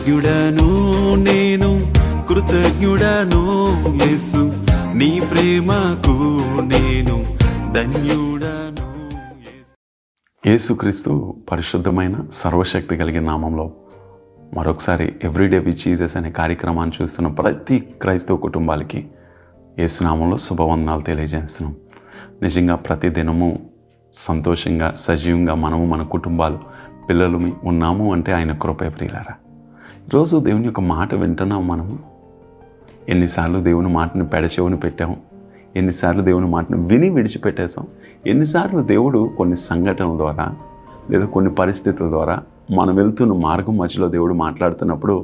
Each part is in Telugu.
కృతజ్ఞుడను నేను, కృతజ్ఞుడను యేసు, నీ ప్రేమకు నేను ధన్యుడను. యేసుక్రీస్తు పరిశుద్ధమైన సర్వశక్తి కలిగిన నామంలో మరొకసారి ఎవ్రీడే విత్ జీసస్ అనే కార్యక్రమాన్ని చూస్తున్న ప్రతి క్రైస్తవ కుటుంబాలకి యేసునామంలో శుభవందనాలు తెలియజేస్తున్నాం. నిజంగా ప్రతి దినము సంతోషంగా సజీవంగా మనము మన కుటుంబాలు పిల్లలు ఉన్నాము అంటే ఆయన కృపే ప్రియులారా. ఈరోజు దేవుని యొక్క మాట వింటున్నాము. మనము ఎన్నిసార్లు దేవుని మాటను పెడచెవిని పెట్టాము, ఎన్నిసార్లు దేవుని మాటను విని విడిచిపెట్టేసాం, ఎన్నిసార్లు దేవుడు కొన్ని సంఘటనల ద్వారా లేదా కొన్ని పరిస్థితుల ద్వారా మనం వెళ్తున్న మార్గం మధ్యలో దేవుడు మాట్లాడుతున్నప్పుడు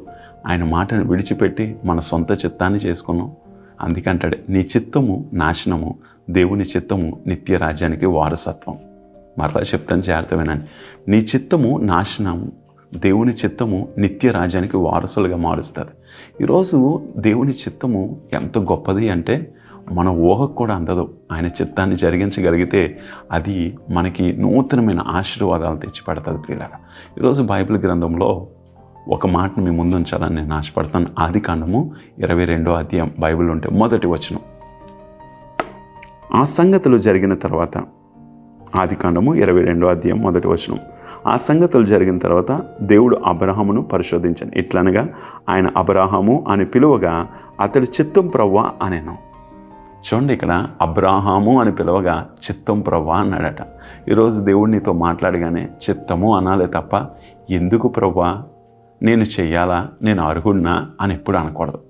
ఆయన మాటను విడిచిపెట్టి మన సొంత చిత్తాన్ని చేసుకున్నాం. అందుకంటాడు, నీ చిత్తము నాశనము, దేవుని చిత్తము నిత్య రాజ్యానికి వారసత్వం. మరలా చెప్తాను, జాగ్రత్త వినండి. నీ చిత్తము నాశనము, దేవుని చిత్తము నిత్య రాజ్యానికి వారసులుగా మారుస్తుంది. ఈరోజు దేవుని చిత్తము ఎంత గొప్పది అంటే మన ఊహకు కూడా అందదు. ఆయన చిత్తాన్ని జరిగించగలిగితే అది మనకి నూతనమైన ఆశీర్వాదాలు తెచ్చిపెడుతుంది ప్రియులారా. ఈరోజు బైబిల్ గ్రంథంలో ఒక మాటను మీ ముందు ఉంచాలని నేను ఆశపడతాను. ఆదికాండము 22వ అధ్యాయం బైబిల్ ఉంటే మొదటి వచనం. ఆ సంగతులు జరిగిన తర్వాత, ఆదికాండము 22వ అధ్యాయం మొదటి వచనం. ఆ సంగతులు జరిగిన తర్వాత దేవుడు అబ్రహామును పరిశోధించాను. ఇట్లనగా ఆయన అబ్రహాము అని పిలువగా అతడు చిత్తం ప్రవ్వా అనేను. చూడండి, ఇక్కడ అబ్రహాము అని పిలవగా చిత్తం ప్రవ్వా అన్నాడట. ఈరోజు దేవుడు నీతో మాట్లాడగానే చిత్తము అనాలే తప్ప ఎందుకు ప్రవ్వా, నేను చెయ్యాలా, నేను అర్హుడినా అని ఎప్పుడు అనకూడదు.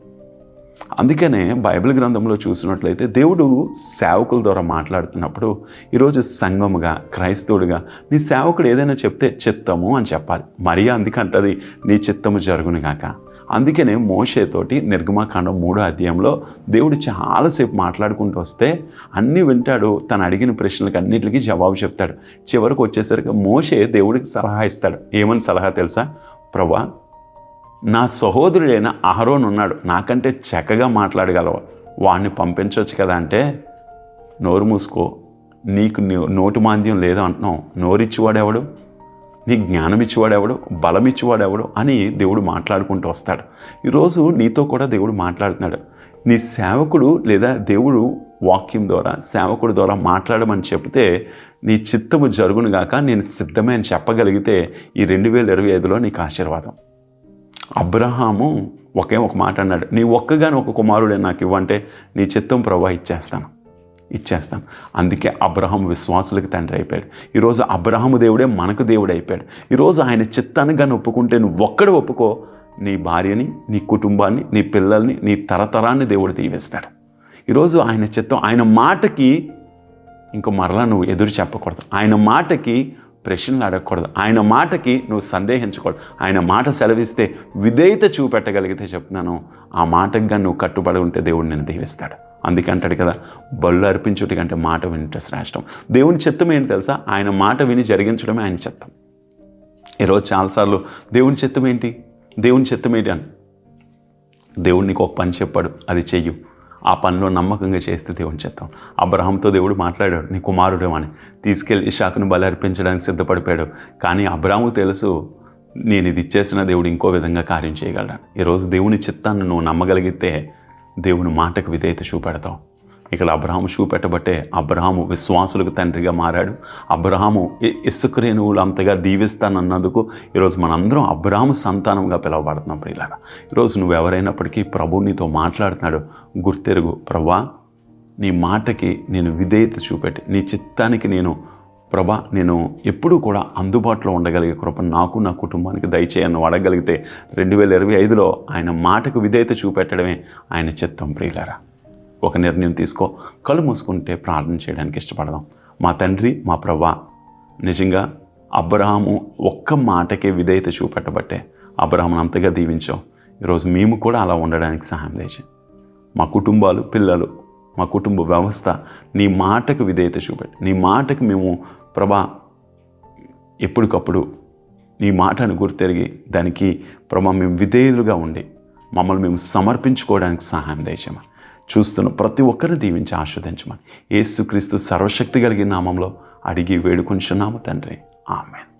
అందుకనే బైబిల్ గ్రంథంలో చూసినట్లయితే దేవుడు సేవకుల ద్వారా మాట్లాడుతున్నప్పుడు ఈరోజు సంఘముగా క్రైస్తవుడిగా నీ సేవకుడు ఏదైనా చెప్తే చిత్తము అని చెప్పాలి. మరియా అందుకంటది, నీ చిత్తము జరుగునుగాక. అందుకనే మోషేతోటి నిర్గమాకాండం 3వ అధ్యాయంలో దేవుడు చాలాసేపు మాట్లాడుకుంటూ వస్తే అన్నీ వింటాడు. తను అడిగిన ప్రశ్నలకు అన్నిటికీ జవాబు చెప్తాడు. చివరికి వచ్చేసరికి మోషే దేవుడికి సలహా ఇస్తాడు. ఏమని సలహా తెలుసా? ప్రభా, నా సహోదరుడైన అహరోన్ ఉన్నాడు, నాకంటే చక్కగా మాట్లాడగలవు, వాడిని పంపించవచ్చు కదా అంటే, నోరు మూసుకో, నీకు నోటి మాంద్యం లేదు అంటున్నావు, నోరిచ్చివాడెవడు, నీ జ్ఞానం ఇచ్చేవాడెవడు, బలం ఇచ్చేవాడెవడు అని దేవుడు మాట్లాడుకుంటూ వస్తాడు. ఈరోజు నీతో కూడా దేవుడు మాట్లాడుతున్నాడు. నీ సేవకుడు లేదా దేవుడు వాక్యం ద్వారా సేవకుడు ద్వారా మాట్లాడమని చెప్తే నీ చిత్తము జరుగునుగాక, నేను సిద్ధమే అని చెప్పగలిగితే ఈ 2025లో నీకు ఆశీర్వాదం. అబ్రహాము ఒక మాట అన్నాడు, నీ ఒక్కగాని ఒక కుమారుడే నాకు ఇవ్వంటే నీ చిత్తం ప్రభా ఇచ్చేస్తాను. అందుకే అబ్రహాం విశ్వాసులకు తండ్రి అయిపోయాడు. ఈరోజు అబ్రహాము దేవుడే మనకు దేవుడు అయిపోయాడు. ఈరోజు ఆయన చిత్తాన్ని కానీ ఒప్పుకుంటే నువ్వు ఒక్కడే ఒప్పుకో, నీ భార్యని, నీ కుటుంబాన్ని, నీ పిల్లల్ని, నీ తరతరాన్ని దేవుడు దీవిస్తాడు. ఈరోజు ఆయన చిత్తం, ఆయన మాటకి ఇంకో మరలా నువ్వు ఎదురు చెప్పకూడదు, ఆయన మాటకి ప్రశ్నలు అడగకూడదు, ఆయన మాటకి నువ్వు సందేహించకూడదు. ఆయన మాట సెలవిస్తే విధేయత చూపెట్టగలిగితే చెప్తున్నాను, ఆ మాటకు కానీ నువ్వు కట్టుబడి ఉంటే దేవుడు నిన్ను దీవిస్తాడు. అందుకే అంటాడు కదా, బళ్ళు అర్పించుటి కంటే మాట వింటే శ్రేష్టం. దేవుని చిత్తం ఏంటి తెలుసా? ఆయన మాట విని జరిగించడమే ఆయన చిత్తం. ఈరోజు చాలాసార్లు దేవుని చిత్తం ఏంటి అని, దేవుడు నీకు ఒక పని చెప్పాడు, అది చెయ్యు, ఆ పనిలో నమ్మకంగా చేస్తే దేవుని చిత్తం. అబ్రహాంతో దేవుడు మాట్లాడాడు, నీ కుమారుడు అని తీసుకెళ్ళి ఇషాకును బలి అర్పించడానికి సిద్ధపడిపోయాడు. కానీ అబ్రహాముకు తెలుసు, నేను ఇది ఇచ్చేసిన దేవుడు ఇంకో విధంగా కార్యం చేయగలడు. ఈరోజు దేవుని చిత్తాన్ని నువ్వు నమ్మగలిగితే దేవుని మాటకు విధేయత చూపెడతావు. ఇక్కడ అబ్రహాము చూపెట్టబట్టే అబ్రహాము విశ్వాసులకు తండ్రిగా మారాడు. అబ్రహాము ఇసుకరేణువులు అంతగా దీవిస్తానన్నందుకు ఈరోజు మనందరం అబ్రహాము సంతానంగా పిలువబడుతున్నాం ప్రియులారా. ఈరోజు నువ్వు ఎవరైనప్పటికీ ప్రభు నీతో మాట్లాడుతున్నాడు, గుర్తెరుగు, ప్రభా నీ మాటకి నేను విధేయత చూపెట్టి నీ చిత్తానికి నేను ఎప్పుడూ కూడా అందుబాటులో ఉండగలిగే కృప నాకు నా కుటుంబానికి దయచేయను అడగలిగితే 2025లో ఆయన మాటకు విధేయత చూపెట్టడమే ఆయన చిత్తం ప్రియులారా. ఒక నిర్ణయం తీసుకో, కళ్ళు మూసుకుంటే ప్రార్థన చేయడానికి ఇష్టపడదాం. మా తండ్రి, మా ప్రభా, నిజంగా అబ్రహాము ఒక్క మాటకే విధేయత చూపెట్టబట్టే అబ్రహామును అంతగా దీవించాం. ఈరోజు మేము కూడా అలా ఉండడానికి సహాయం దయచేయండి. మా కుటుంబాలు, పిల్లలు, మా కుటుంబ వ్యవస్థ నీ మాటకు విధేయత చూపెట్టి, నీ మాటకు మేము ప్రభా ఎప్పటికప్పుడు నీ మాటను గుర్తెరిగి దానికి ప్రభా మేము విధేయులుగా ఉండి మమ్మల్ని మేము సమర్పించుకోవడానికి సహాయం దయచేయమని చూస్తున్న ప్రతి ఒక్కరిని దీవించి ఆస్వాదించమని యేసుక్రీస్తు సర్వశక్తి కలిగిన నామంలో అడిగి వేడుకొంచున్నాము తండ్రి. ఆమేన్.